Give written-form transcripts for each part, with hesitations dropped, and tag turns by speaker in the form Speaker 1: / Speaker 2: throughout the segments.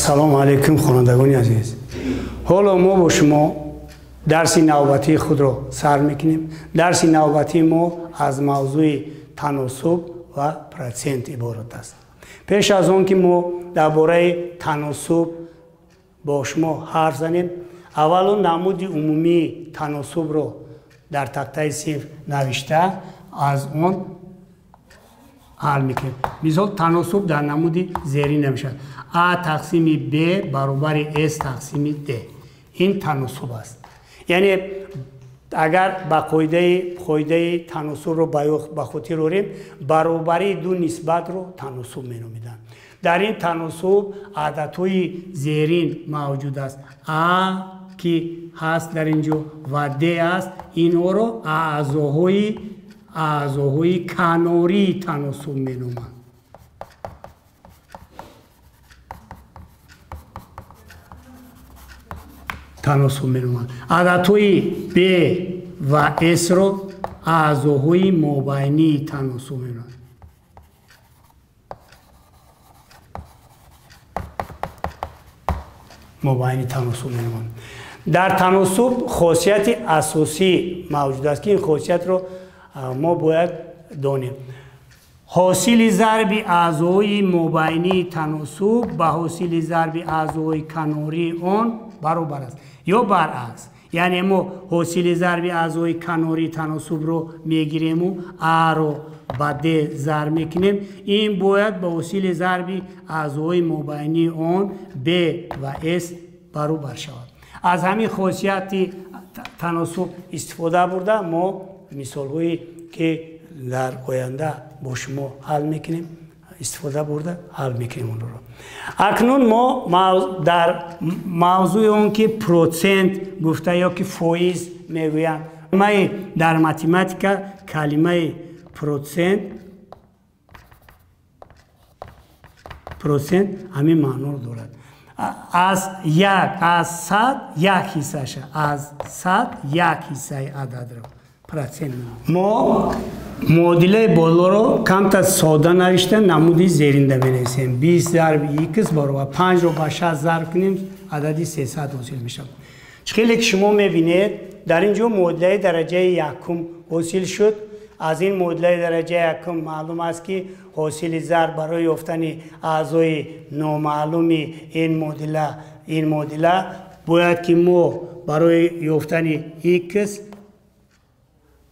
Speaker 1: سلام علیکم خوانندگان عزیز. حالا ما با شما درس نوبتی خود را سر میکنیم. درس نوبتی ما از موضوع تناسب و پرسنت عبارت است. پیش از آن که ما درباره تناسب با شما حرف زنیم، اول نمود عمومی تناسب را در تخته صفر نوشته از آن حل میکنیم. مثال تناسب در نمود زیرین نمیشد. A تقسیم B برابر S تقسیم D. این تناسب است. یعنی اگر با قاعده تناسب رو به خاطر آوریم، برابری دو نسبت رو تناسب مینامیدن. در این تناسب عددهای زیرین موجود است. A که هست در اینجا و D است. این رو اعضاهای کناری تناسب مینامند. تناسب مینامند. عددهای B و S رو اعضاهای مابینی تناسب مینامند. مابینی تناسب مینامند. در تناسب خاصیت اساسی موجود است که این خاصیت رو ما باید دانیم. حاصل ضرب اعضای مابینی تناسب به حاصل ضرب اعضای کناری آن برابر است یا برعکس. یعنی ما حاصل ضرب اعضای کناری تناسب رو میگیریم و A رو با D ضرب میکنیم. این باید به حاصل ضرب اعضای مابینی آن B و S برابر شود. از همین خاصیت تناسب استفاده برده ما مثال هایی که در آینده با شما حل میکنیم استفاده برده حل میکنیم اون رو. اکنون ما در موضوع اون که پروسنت گفته یا که فایز میگویند، ما در متماتیکا کلمه پروسنت همین معنا رو دارد. از 100 یک حصه شه، از 100 یک حصه عدد رو پرسنت. ما معادله بالا رو کم تا ساده نوشته نمودی زیرینده بنویسیم. 20 ضرب x برابر 5 رو با 6 ضرب کنیم عددی 300 حاصل میشه. خیلی که شما میبینید در اینجا معادله درجه یکم حاصل شد. از این معادله درجه یکم معلوم است که حاصل ضرب برای یافتن اعضای نامعلوم این معادله باید که ما برای یافتن x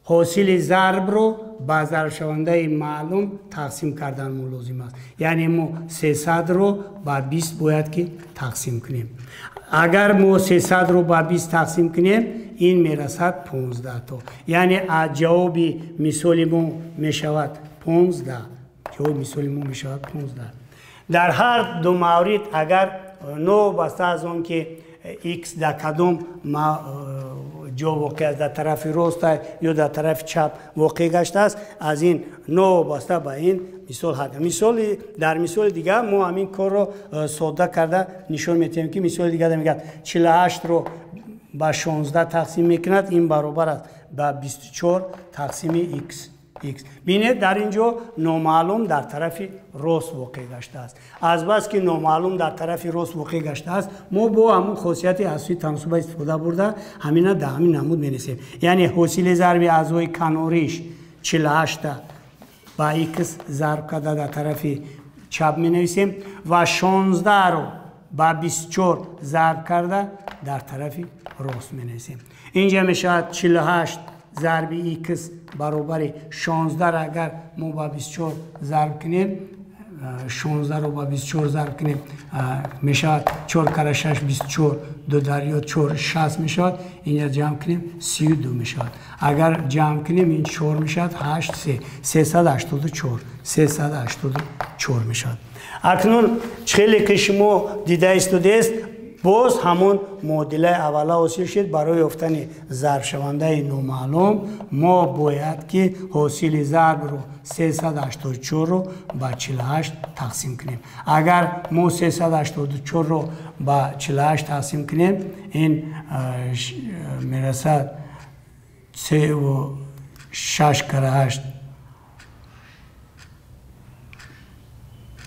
Speaker 1: حاصل ضرب رو با ضرب شونده معلوم تقسیم کردن ما لازم است. یعنی ما 300 رو با 20 باید که تقسیم کنیم. اگر ما 300 رو با 20 تقسیم کنیم این میرسد 15 تا. یعنی جواب مثال ما میشود 15. جواب مثال ما میشود 15. در هر دو مورد اگر نو بسته از اون که x در کدام جا واقع است، در طرف راست یا در طرف چپ واقع گشته است، از این نو بسته به این مثال هست. در مثال دیگه ما همین کار رو ساده کرده نشون میتیم که مثال دیگه میگه 48 رو با 16 تقسیم میکند، این برابر است با 24 تقسیم x. بینید در اینجا نامعلوم در طرف راست واقع گشته است. از بس که نامعلوم در طرف راست واقع گشته است ما با همون خاصیت اساسی تناسب استفاده برده همین در همین نمود می‌نویسیم. یعنی حاصل ضرب اعضای کناریش 48 با x ضرب کرده در طرف چپ می‌نویسیم و 16 رو با 24 ضرب کرده در طرف راست می‌نویسیم. اینجا میشه 48 ضرب x برابر 16 را اگر ما با 24 ضرب کنیم 16 رو با 24 ضرب کنیم میشه 4 کره 6 24 2 دریا 4 60 میشه. اینجا جمع کنیم 32 میشه. اگر جمع کنیم این 4 میشه 8 384 میشه. اکنون خیلی که شما دیده است باز همون معادله اوله حاصل شد. برای یافتن ضرب شونده نامعلوم ما باید که حاصل ضرب رو 384 رو با 48 تقسیم کنیم. اگر ما 384 رو با 48 تقسیم کنیم این میرسد 3 و 6 کره 8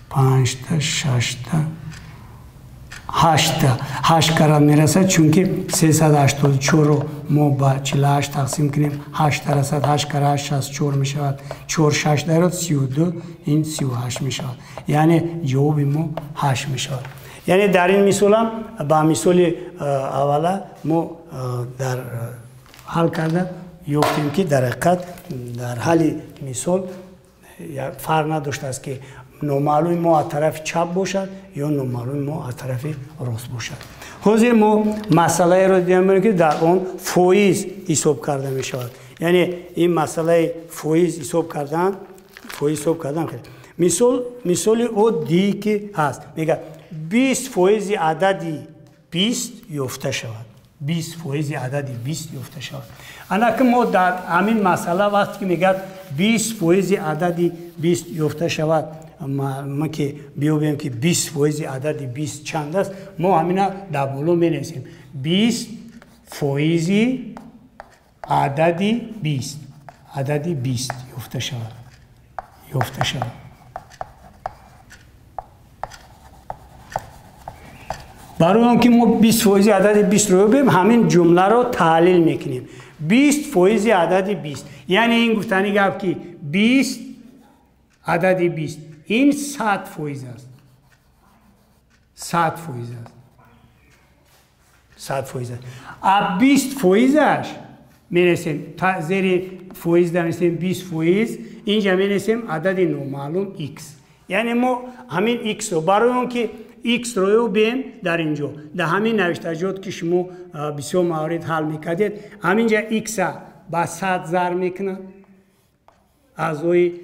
Speaker 1: 5 تا 6 تا 8 карат мерасад, чунки 384 ро мо ба 48 тақсим кунем, 8 расад, 8 карат 64 мешавад, 4 6 дарад 32, ин 38 мешавад. Яъне ҷавоби мо 8 мешавад. яъне дар ин мисолам ба мисоли аввала мо дар ҳал карда ёфтем ки дар ҳақиқат дар ҳалли мисол фарқ надоштааст ки номаълуми мо аз тарафи чап бошад ё номаълуми мо аз тарафи рост бошад. ҳозир мо масъалаеро дидем ки дар он фоиз ҳисоб карда мешавад. яъне ин масъалаи фоиз ҳисоб кардан мисоли оддӣ ки ҳаст, мегӯяд 20% адади 20 ёфта шавад. 20% адади 20 ёфта шавад. анаки мо дар ҳамин масъала вақте ки мегӯяд 20% адади 20 ёфта шавад, ма ки биёбем ки 20% адади 20 чанд аст, мо ҳамина дар боло менависем 20% адади 20 ёфта шавад. барои он ки мо 20% адади 20 ро ёбем, ҳамин ҷумларо таҳлил мекунем. 20% адади 20, яъне ин гуфтани гап ки 20 адади 20 ин 100% аст. 100%. А 20%аш менависем, зери фоиз данисем 20%, инҷа менависем адади номаълум x. яъне мо ҳамин x ро барои он ки x ро ёбем дар инҷо, дар ҳамин навиштаҷот ки шумо бисёр маврид ҳал мекардед, ҳаминҷа x-а ба 100 зар мекунад, аъзои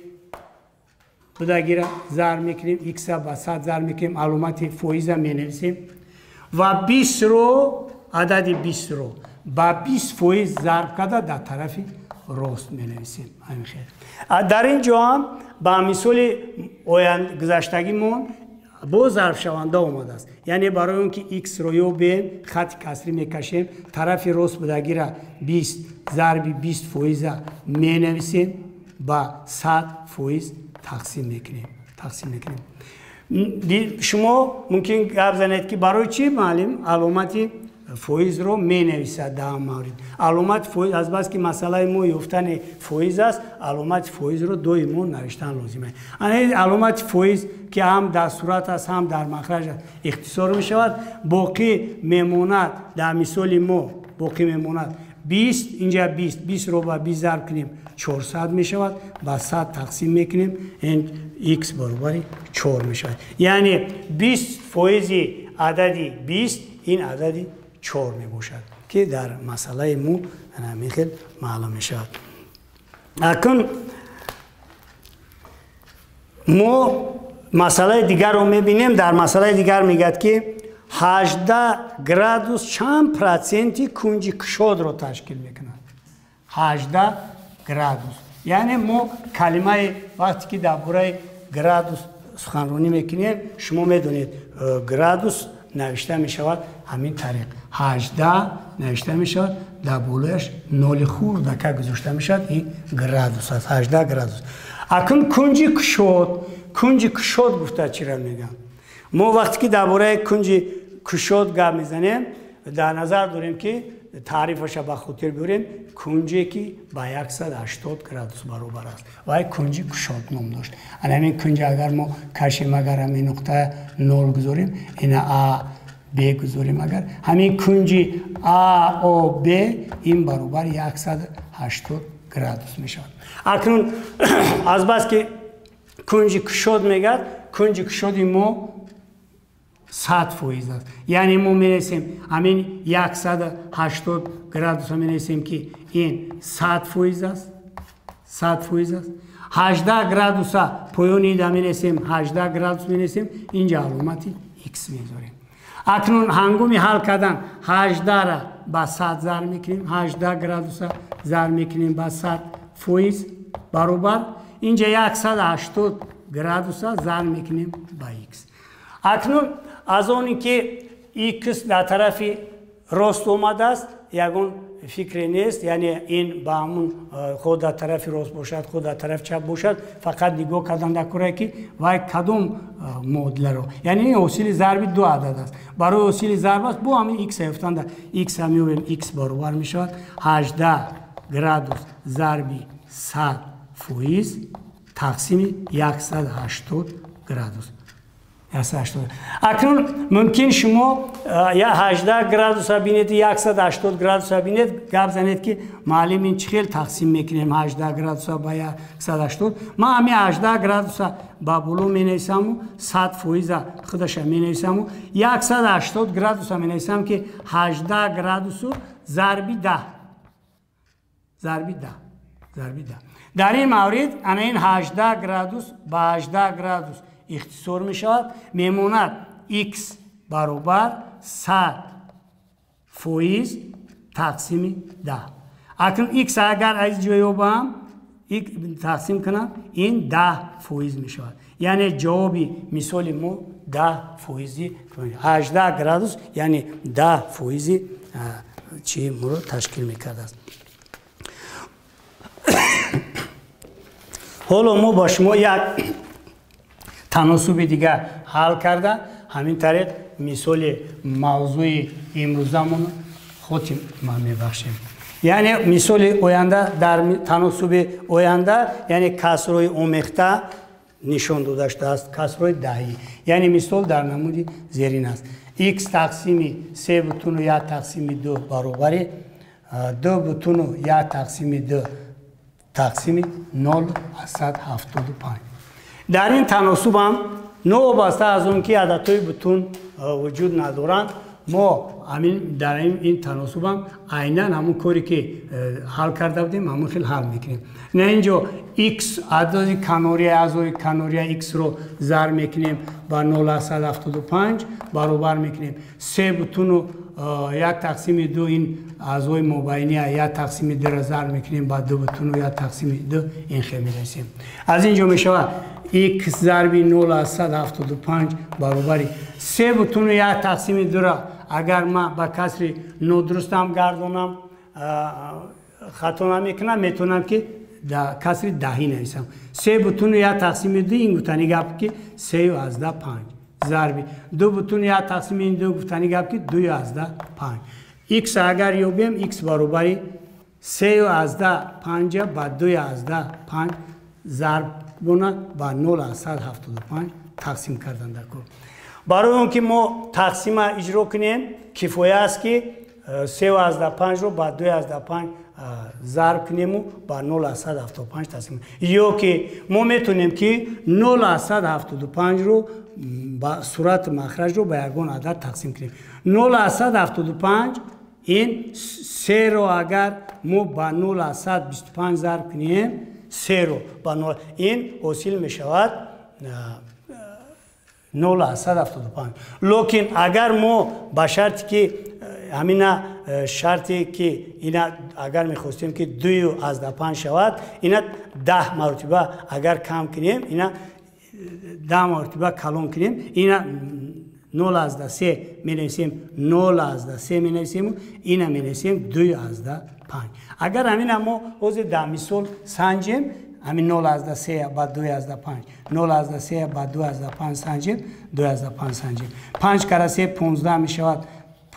Speaker 1: будагира зар мекунем, x-а ба 100 зар мекунем, аломати фоиза менависем ва 20 ро адади 20 ро ба 20% зарб карда дар тарафи рост менависем. дар ин ҷо ҳам ба мисоли гузаштагимон бо зарбшаванда омадааст. яъне барои он ки x ро ёбем, хати касрӣ мекашем, тарафи рост будагира 20 зарби 20% менависем, ба 100% тақсим мекунем. шумо мумкин гап занед ки барои чӣ муаллим аломати фоизро менависад дар ҳам маврид. аломати фоиз азбаски ки масъалаи мо ёфтани фоиз аст, аломати фоизро доимо навиштан лозим аст. аломати фоиз ки ҳам дар сурат аст, ҳам дар махраҷ аст, ихтисор мешавад. боқӣ мемонад, дар мисоли мо боқӣ мемонад 20, инҷа 20 ро ба 20 зарб кунем 400 мешавад, ба 100 тақсим мекунем, x баробари 4 мешавад. яъне 20% адади 20 ин адади 4 мебошад ки дар масъалаи мо ҳамин хел маълум мешавад. акун мо масъалаи дигарро мебинем. дар масъалаи дигар мегӯяд ки 18 градус чанд проценти кунҷи кушодро ташкил мекунад. 18 градус. яъне мо калимаи вақте ки дар бораи градус суханронӣ мекунем, шумо медонед градус навишта мешавад ҳамин тариқ. 18 навишта мешавад, дар болояш ноли хурдака гузошта мешавад, ин градус аст. 18 градус. акун кунҷи кушод гуфта чира мегӯям. мо вақте ки дар бораи кунҷи кушод гап мезанем, дар назар дорем ки таърифаша ба хотир биёрем, кунҷе ки ба 180 градус баробар аст. вай кунҷи кушод ном дошт. ҳамин кунҷа агар мо кашем, агар ҳамин нуқтаи 0 гузорем, ина а б гузорем, агар ҳамин кунҷи а о б ин баробар 180 градус мешавад. акнун азбас ки кунҷи кушод мегӯяд, кунҷи кушоди мо 100% аст. яъне мо менависем ҳамин 180 градус менависем ки ин 100% аст. 18 градуса поёни ида менависем, 18 градус менависем, инҷа аломати x мезорем. акнун ҳангоми ҳал кардан 18-ра ба 100 зар мекунем, 18 градуса зар мекунем ба 100% баробар, инҷа 180 градуса зар мекунем ба x. акнун аз оне ки x дар тарафи рост омадааст, ягон фикре нест, яъне ин ба ҳамун худ дар тарафи рост бошад, худ дар тарафи чап бошад, фақат нигоҳ кардан дар кӯрае ки вай кадом муодиларо, яъне ин ҳосили зарби ду адад аст. Барои ҳосили зарб аст, бо ҳамин x ёфтанда x ҳам ёбем x баробар мешавад 18 градус зарби 100% тақсими 180 градус. акнун мумкин шумо 18 градуса бинед, 180 градуса бинед, гап занед ки маълим ин чӣ хел тақсим мекунем 18 градуса ба 180. ман ҳамин 18 градуса ба боло менависаму 100% худаша менависаму 180 градуса менависам ки 18 градусу зарби 10. дар ин маврид ана ин 18 градус ба 18 градус ихтисор мешавад, мемонад x баробар 100% тақсими 10. акнун x агар аз ҷо ёбам тақсим кунам, ин 10% мешавад, яъне ҷавоби мисоли мо 10%, 18 градус яъне 10% чӣ моро ташкил мекардааст. ҳоло мо ба шумо як таносуби дигар ҳал карда ҳамин тариқ мисоли мавзӯи имрӯзамон хотима мебахшем. яъне мисоли оянда дар таносуби оянда, яъне касрои омехта нишон дода шудааст, касрои даҳӣ, яъне мисол дар намуди зерин аст. x тақсими 3.1 тақсими 2 баробари 2.1 тақсими 2 тақсими 0.75. дар ин таносубам новобаста аз он ки ададҳои бутун вуҷуд надоранд, мо дар ин таносубам айнан ҳамун коре ки ҳал карда будем ҳамун хел ҳал мекунем. на инҷо x адади канория аъзои канория x-ро зар мекунем ба 0.75 баробар мекунем 3.1 тақсими 2 ин аъзои мобайния 1 тақсими 2 зар мекунем ба 2.1 тақсими 2 ин хел менависем. аз инҷо мешавад x зарби 0.75 баробари 3.1 тақсими 2 агар ман ба касри нодурустам гардонам хато намекунам, метавонам ки касри даҳӣ нависам. 3.1 тақсими 2 ин гуфтани гап ки 3.5 зарби 2.1 тақсими 2 гуфтани гап ки 2.5. x агар ёбем x баробари 3.5 ба 2.5 зарб бона ба 0.75 тақсим кардан дар кор. барои он ки мо тақсима иҷро кунем кифоя аст ки 3.5-ро ба 2.5 зарб кунему ба 0.75 тақсим. ё ки мо метавонем ки 0.75-ро ба сурати махраҷро ба ягон адад тақсим кунем. 0.75 ин 3-ро агар мо ба 0.25 зарб кунем, 3-ро ба 0 ин ҳосил мешавад 0.75. локин агар мо ба шарти ки ҳамина шарте ки ина агар мехостем ки 2.5 шавад, ина 10 маротиба агар кам кунем, ина 10 маротиба калон кунем, ина 0.3 менависем, 0.3 менависем, ина менависем 2.5. агар ҳамина мо ҳозир дар мисол санҷем, ҳамин 0.3 ба 2.5, 0.3 ба 2.5 санҷем, 2.5 санҷем. 5 кара 3 15 мешавад,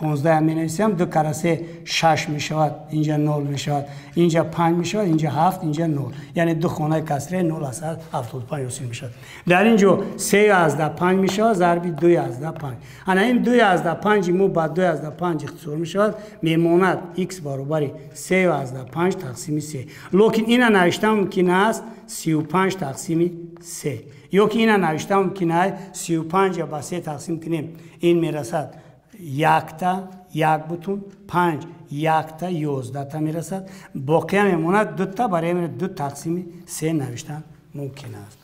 Speaker 1: 15 менависем, 2 кара 3 6 мешавад, инҷа 0 мешавад, инҷа 5 мешавад, инҷа 7, инҷа 0, яъне ду хонаи касре 0.75 ҳосил мешавад. дар инҷо 3.5 мешавад зарби 2.5. ана ин 2.5 мо ба 2.5 ихтисор мешавад, мемонад x баробари 3.5 тақсими 3. локин ина навиштан мумкин аст 35 тақсими 3. ё ки ина навиштан мумкин аст 35 ба 3 тақсим кунем, ин мерасад 1.5 1.11 мерасад, боқия мемонад 2 барои 2 тақсими 3 навиштан мумкин аст.